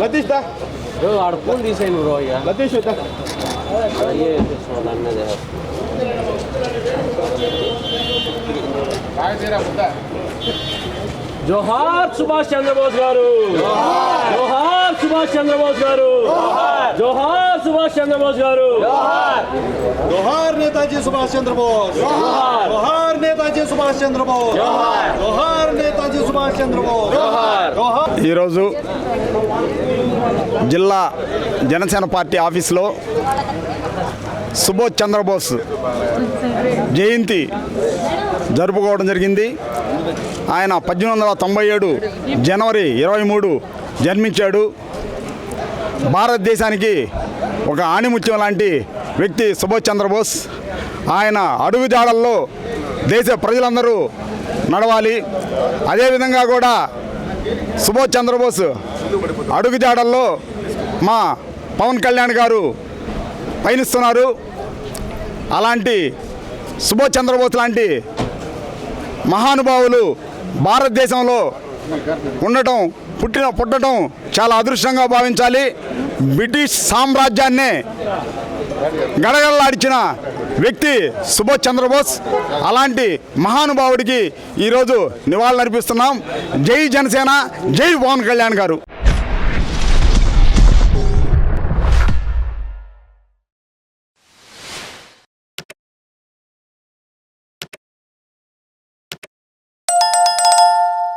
లతీష్ దా ఆడ పూలు తీసేయండి బ్రో. అయ్యా లతీష్ దా జోహార్ సుభాష్ చంద్రబోస్ గారు, జోహార్ సుభాష్ చంద్రబోస్ గారు, జోహార్ సుభాష్ చంద్రబోస్ గారు, జోహార్ నేతాజీ సుభాష్ చంద్రబోస్, జోహార్ నేతాజీ సుభాష్ చంద్రబోస్, జోహార్ నేతాజీ సుభాష్ చంద్రబోస్. ఈరోజు జిల్లా జనసేన పార్టీ ఆఫీసులో సుభాష్ చంద్రబోస్ జయంతి జరుపుకోవడం జరిగింది. ఆయన 1897 జనవరి 23 జన్మించాడు. భారతదేశానికి ఒక ఆణిముత్యం లాంటి వ్యక్తి సుభాష్ చంద్రబోస్. ఆయన అడుగుజాడల్లో దేశ ప్రజలందరూ నడవాలి. అదేవిధంగా కూడా సుభాష్ చంద్రబోస్ అడుగుజాడల్లో మా పవన్ కళ్యాణ్ గారు పయనిస్తున్నారు. అలాంటి సుభాష్ చంద్రబోస్ లాంటి మహానుభావులు భారతదేశంలో ఉండటం, పుట్టడం చాలా అదృష్టంగా భావించాలి. బ్రిటిష్ సామ్రాజ్యాన్నే గడగడలాడించిన వ్యక్తి సుభాష్ చంద్రబోస్. అలాంటి మహానుభావుడికి ఈరోజు నివాళులర్పిస్తున్నాం. జై జనసేన, జై పవన్ కళ్యాణ్ గారు.